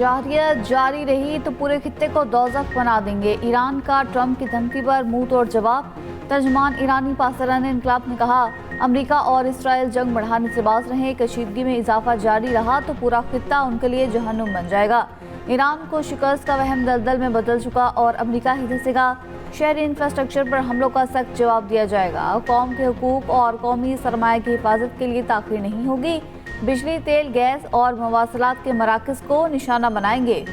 जारहियत जारी रही तो पूरे खित्ते को दोज़ख बना देंगे। ईरान का ट्रंप की धमकी पर मुंह तोड़ जवाब। तर्जमान ईरानी पासरान इनकलाब ने कहा, अमेरिका और इसराइल जंग बढ़ाने से बाज रहे। कशीदगी में इजाफा जारी रहा तो पूरा खित्ता उनके लिए जहन्नुम बन जाएगा। ईरान को शिकस्त का वहम दलदल में बदल चुका और अमेरिका ही धंसेगा। शहरी इंफ्रास्ट्रक्चर पर हमलों का सख्त जवाब दिया जाएगा। कौम के हुकूक और कौमी सरमाए की हिफाजत के लिए ताख़ीर नहीं होगी। बिजली, तेल, गैस और मवासलात के मराकज़ को निशाना बनाएंगे।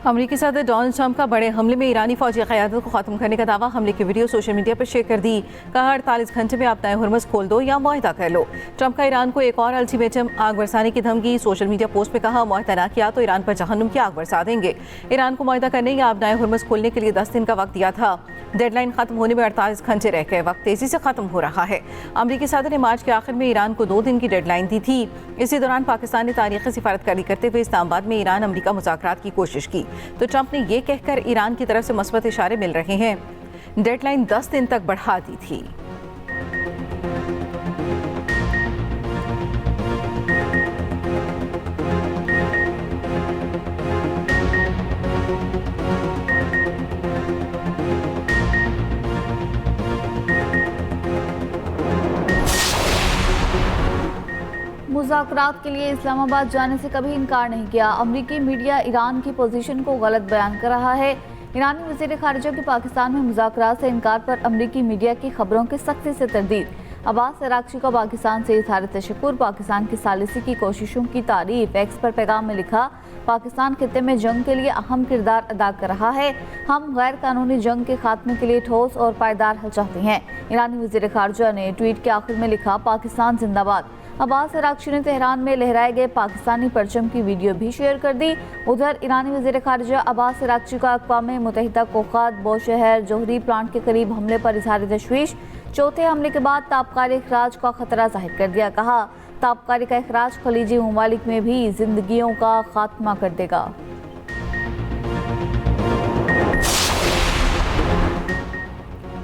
अमेरिकी सदर डोनाल्ड ट्रंप का बड़े हमले में ईरानी फौजी क़यादत को ख़त्म करने का दावा। हमले की वीडियो सोशल मीडिया पर शेयर कर दी। कहा, 48 घंटे में अपना हुर्मुज़ खोल दो या मुआहदा कर लो। ट्रंप का ईरान को एक और अल्टीमेटम, आग बरसाने की धमकी। सोशल मीडिया पोस्ट में कहा, मुआहदा ना किया तो ईरान पर जहन्नुम की आग बरसा देंगे। ईरान को मुआहदा करने या अपना हुर्मुज़ खोलने के लिए 10 दिन का वक्त दिया था। डेडलाइन खत्म होने में 48 घंटे रह गए। वक्त तेजी से खत्म हो रहा है। अमेरिकी सदर ने मार्च के आखिर में ईरान को 2 दिन की डेडलाइन दी थी। इसी दौरान पाकिस्तान ने तारीखी सिफारतकारी करते हुए इस्लामाबाद में ईरान अमेरिका मुज़ाकरात की कोशिश की तो ट्रंप ने ये कहकर ईरान की तरफ से मस्बत इशारे मिल रहे हैं, डेडलाइन 10 दिन तक बढ़ा दी थी। मुज़ाकरात के लिए इस्लामाबाद जाने से कभी इनकार नहीं किया। अमरीकी मीडिया ईरान की पोजीशन को गलत बयान कर रहा है। ईरानी वज़ीर ख़ारिजा के पाकिस्तान में मुज़ाकरात से इनकार पर अमरीकी मीडिया की खबरों की सख्ती से तरदीद। अब्बास अराग़ची का पाकिस्तान से इज़हार तशक्कुर। पाकिस्तान की सालिसी की कोशिशों की तारीफ। एक्स पर पैगाम में लिखा, पाकिस्तान खित्ते में जंग के लिए अहम किरदार अदा कर रहा है। हम गैर कानूनी जंग के खात्मे के लिए ठोस और पायदार हल चाहते हैं। ईरानी वज़ीर ख़ारिजा ने ट्वीट के आखिर में लिखा, पाकिस्तान जिंदाबाद। अब्बास अराग़ची ने तेहरान में लहराए गए पाकिस्तानी परचम की वीडियो भी शेयर कर दी। उधर ईरानी वज़ीर ख़ारिजा अब्बास अराग़ची का अक़वाम मुत्तहिदा को ख़त। बौशहर जोहरी प्लांट के करीब हमले पर इज़हार तशवीश। चौथे हमले के बाद ताबकारी अखराज का खतरा जाहिर कर दिया। कहा, ताबकारी का अखराज खलीजी ममालिक में भी जिंदगियों का खात्मा कर देगा।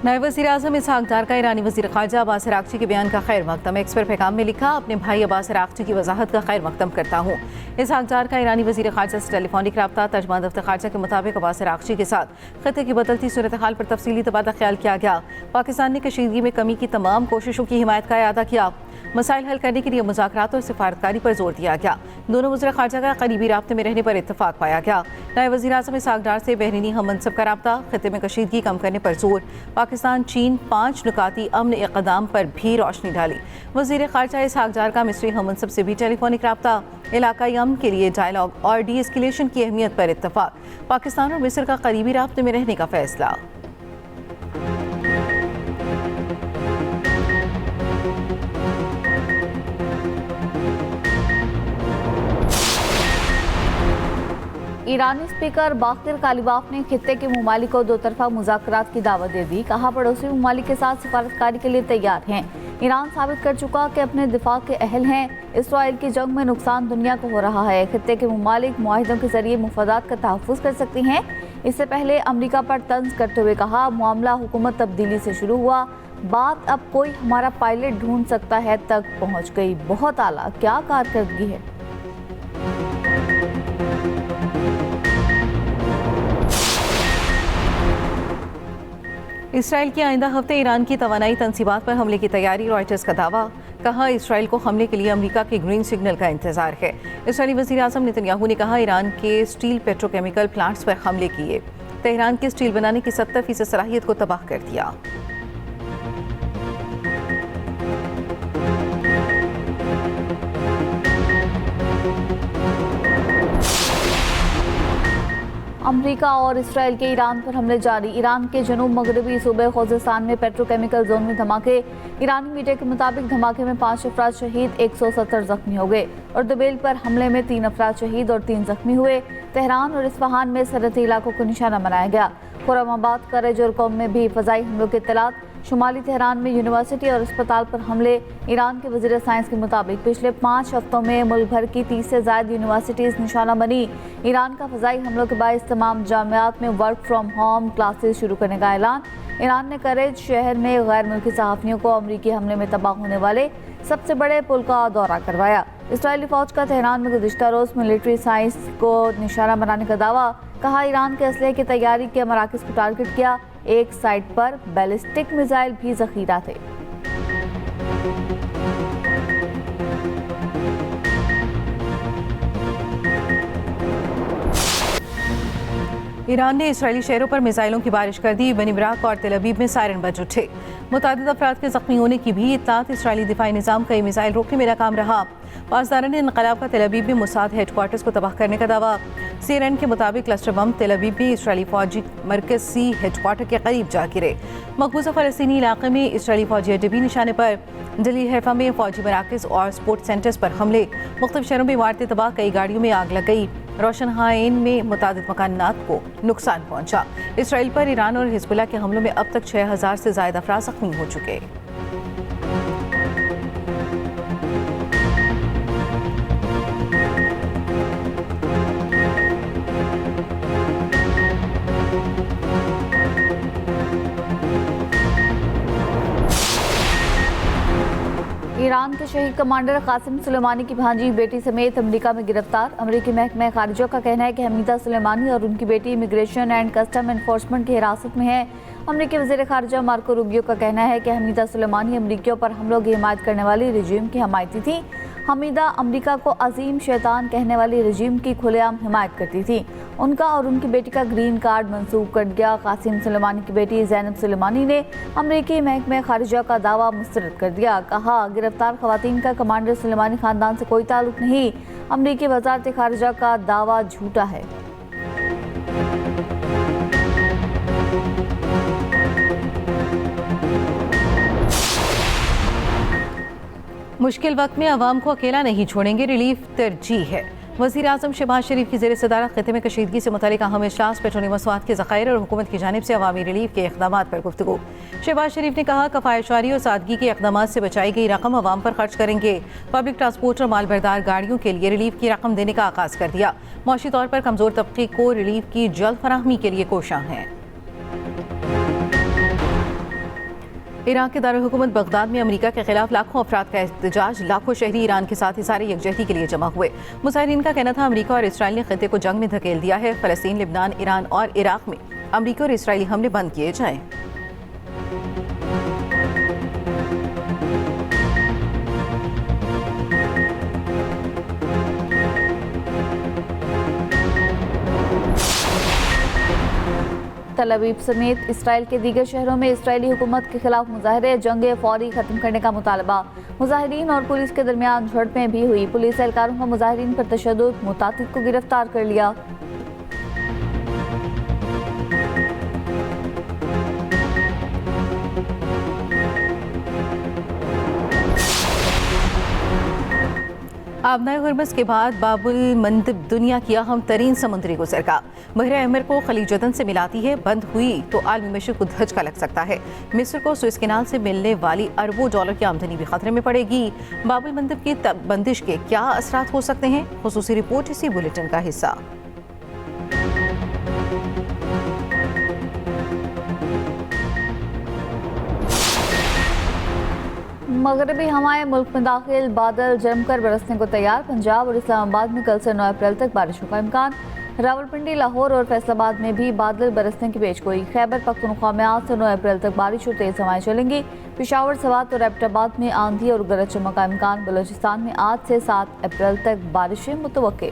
नायब वज़ीर-ए-आज़म इसहाक़ डार का ईरानी वज़ीर ख़ारिजा अब्बास अराग़ची के बयान का खैर मक़दम। एक्स पर पैगाम में लिखा, अपने भाई अब्बास अराग़ची की वजाहत का खैर मक़दम करता हूँ। इसहाक़ डार का ईरानी वज़ीर ख़ारिजा से टेलीफोनिक रब्ता। तर्जुमान दफ्तर ख़ारिजा के मुताबिक अब्बास अराग़ची के साथ ख़ित्ते की बदलती सूरत हाल पर तफसीली तबादला ख्याल किया गया। पाकिस्तान ने कशीदगी में कमी की तमाम कोशिशों की हिमायत का इआदा किया। मसाइल हल करने के लिए मुज़ाकरात और सिफारतकारी पर जोर दिया गया। दोनों वज़ीर ख़ारिजा का करीबी राब्ते में रहने पर इत्तफ़ाक़ पाया गया। नायब वज़ीर-ए-आज़म इसहाक़ डार से बहरीनी हम मनसब का राब्ता। खित्ते में कशीदगी कम करने पर जोर। पाकिस्तान चीन 5 नुकाती अमन इक़दाम पर भी रोशनी डाली। वज़ीर ख़ारिजा इसहाक़ डार का मिस्री हम मनसब से भी टेलीफोनिक राब्ता। इलाकाई अमन के लिए डायलॉग और डी एस्केलेशन की अहमियत पर इत्तफ़ाक़। पाकिस्तान और मिस्र का करीबी राब्ते में रहने का फैसला। ईरानी स्पीकर बाक़िर कालिबाफ ने खित्ते के ममालिक को 2 तरफ़ा मुज़ाकरात की दावत दे दी। कहा, पड़ोसी ममालिक के साथ सिफारतकारी के लिए तैयार हैं। ईरान साबित कर चुका कि अपने दिफा के अहल हैं। इसराइल की जंग में नुकसान दुनिया को हो रहा है। खित्ते के ममालिक मुआहिदों के जरिए मुफादात का तहफ़्फ़ुज़ कर सकती हैं। इससे पहले अमरीका पर तंज करते हुए कहा, मामला हुकूमत तब्दीली से शुरू हुआ, बात अब कोई हमारा पायलट ढूंढ सकता है तक पहुँच गई। बहुत आला, क्या कारकर्दगी है। इसराइल की आइंदा हफ्ते ईरान की तवानाई तनसीबात पर हमले की तैयारी। रॉयटर्स का दावा। कहा, इसराइल को हमले के लिए अमेरिका के ग्रीन सिग्नल का इंतजार है। इसराइली वज़ीर-ए-आज़म नेतन्याहू ने कहा, ईरान के स्टील पेट्रोकेमिकल प्लांट्स पर हमले किए, तेहरान की स्टील बनाने की 70% सलाहियत को तबाह कर दिया। अमेरिका और इसराइल के ईरान पर हमले जारी। ईरान के जनूब मगरबी सूबे खोज़ेस्तान में पेट्रोकेमिकल जोन में धमाके। ईरानी मीडिया के मुताबिक धमाके में 5 अफराद शहीद, 170 जख्मी हो गए। और दुबेल पर हमले में 3 अफराद शहीद और 3 जख्मी हुए। तेहरान और इस्फहान में सरहदी इलाकों को निशाना बनाया गया। खुर्रमाबाद, करज और कौम में भी फ़ज़ाई हमलों के इत्तलात। शुमाली तेहरान में यूनिवर्सिटी और अस्पताल पर हमले। ईरान के वज़ीर साइंस के मुताबिक पिछले 5 हफ्तों में मुल्क भर की 30 से ज़ायद यूनिवर्सिटीज़ निशाना बनी। ईरान का फ़ज़ाई हमलों के बायस तमाम जामियात में वर्क फ्राम होम क्लासेस शुरू करने का ऐलान। ईरान ने करेज शहर में गैर मुल्की सहाफ़ियों को अमरीकी हमले में तबाह होने वाले सबसे बड़े पुल का दौरा करवाया। इसराइली फौज का तेहरान में गुज़िश्ता रोज़ मिलिट्री साइंस को निशाना बनाने का दावा, कहा ईरान के असलहे की तैयारी के मराकज़ को टारगेट किया। एक साइट पर बैलिस्टिक मिसाइल भी ज़ख़ीरा थे। ईरान ने इसराइली शहरों पर मिसाइलों की बारिश कर दी। बनी बराक और तेल अवीव में सायरन बज उठे। मुतादिद अफराद के जख्मी होने की भी इत्तलात। इसराइली दिफाई निज़ाम कई मिसाइल रोकने में नाकाम रहा। पासदारान इनकलाब का तेल अवीव में मुसाद हेडक्वार्टर्स को तबाह करने का दावा। CNN के मुताबिक क्लस्टर बम तेल अवीव में इसराइली फौजी मरकज़ी हेडक्वार्टर के करीब जा गिरे। मकबूजा फ़लस्तीनी इलाके में इसराइली फौजी अड्डे भी निशाने पर। जलील हैफा में फौजी मराकज़ और स्पोर्ट्स सेंटर्स पर हमले। मुख्तलिफ शहरों में इमारतें तबाह, कई गाड़ियों में आग लग गई। रोशन हाइन में मुतादिद मकानात को नुकसान पहुंचा। इसराइल पर ईरान और हिजबुल्लाह के हमलों में अब तक 6000 से ज़ायद अफराद ज़ख्मी हो चुके। ईरान के शहीद कमांडर कासिम सुलेमानी की भांजी बेटी समेत अमेरिका में गिरफ्तार। अमेरिकी महकमा खारिजा का कहना है कि हमीदा सुलेमानी और उनकी बेटी इमिग्रेशन एंड कस्टम एनफोर्समेंट की हिरासत में है। अमेरिकी वज़ीर खारिजा मार्को रूबियो का कहना है कि हमीदा सुलेमानी अमेरिकियों पर हमलों की हिमायत करने वाली रजीम की हमायती थी। हमीदा अमेरिका को अजीम शैतान कहने वाली रजीम की खुलेआम हिमायत करती थी। उनका और उनकी बेटी का ग्रीन कार्ड मंसूख कर गया। कासिम सुलेमानी की बेटी ज़ैनब सुलेमानी ने अमेरिकी महकमा खारिजा का दावा मुस्तरद कर दिया। कहा, गिरफ्तार खवातीन का कमांडर सुलेमानी खानदान से कोई ताल्लुक नहीं। अमेरिकी वज़ारत खारिजा का दावा झूठा है। मुश्किल वक्त में आवाम को अकेला नहीं छोड़ेंगे, रिलीफ तरजीह है। वज़ीर आज़म शहबाज शरीफ की ज़ेर सदारत खित्ते में कशीदगी से मुतालिक अहम इजलास, पेट्रोलियम मसवाद के ज़खायर और हुकूमत की जानिब से अवामी रिलीफ के इक़दामात पर गुफ्तगू। शहबाज शरीफ ने कहा, कफ़ायतशारी और सादगी के इक़दामात से बचाई गई रकम अवाम पर खर्च करेंगे। पब्लिक ट्रांसपोर्ट और मालबरदार गाड़ियों के लिए रिलीफ की रकम देने का आगाज़ कर दिया। मौशी तौर पर कमज़ोर तबके को रिलीफ की जल्द फराहमी के लिए कोशां हैं। इराक के दारुल हुकूमत बगदाद में अमेरिका के खिलाफ लाखों अफराद का एहतजाज। लाखों शहरी ईरान के साथ इज़हार यकजहती के लिए जमा हुए। मुजाहिरीन का कहना था, अमेरिका और इसराइल ने खित्ते को जंग में धकेल दिया है। फ़लस्तीन, लिबनान, ईरान और इराक में अमेरिकी और इसराइली हमले बंद किए जाएं। तल अवीव समेत इसराइल के दीगर शहरों में इसराइली हुकूमत के खिलाफ मुजाहरे, जंग फौरी खत्म करने का मुतालबा। मुजाहिरीन और पुलिस के दरमियान झड़पें भी हुई। पुलिस एहलकारों का मुजाहिरीन पर तशद्दुद, मुतातिद को गिरफ्तार कर लिया। आबनाए हुरमस के बाद बाबुल मंदब दुनिया की अहम तरीन समुद्री गुजरगाह बहरे अहमर को खलीज जदन से मिलाती है। बंद हुई तो आलमी मशरक़ को धचका लग सकता है। मिस्र को सुएज़ कैनाल से मिलने वाली अरबों डॉलर की आमदनी भी खतरे में पड़ेगी। बाबुल मंदब की बंदिश के क्या असरात हो सकते हैं? खुसूसी रिपोर्ट इसी बुलेटिन का हिस्सा। मगरबी हवाएं मुल्क में दाखिल, बादल जमकर बरसने को तैयार। पंजाब और इस्लामाबाद में कल से 9 अप्रैल तक बारिशों का इम्कान। रावलपिंडी, लाहौर और फैसलाबाद में भी बादल बरसने की पेशगोई। खैबर पख्तूनख्वा में आज से 9 अप्रैल तक बारिश और तेज हवाएं चलेंगी। पेशावर, सवात और एबटाबाद में आंधी और गरज चमक का इम्कान। बलोचिस्तान में आज से 7 अप्रैल तक बारिशें मुतवक्के।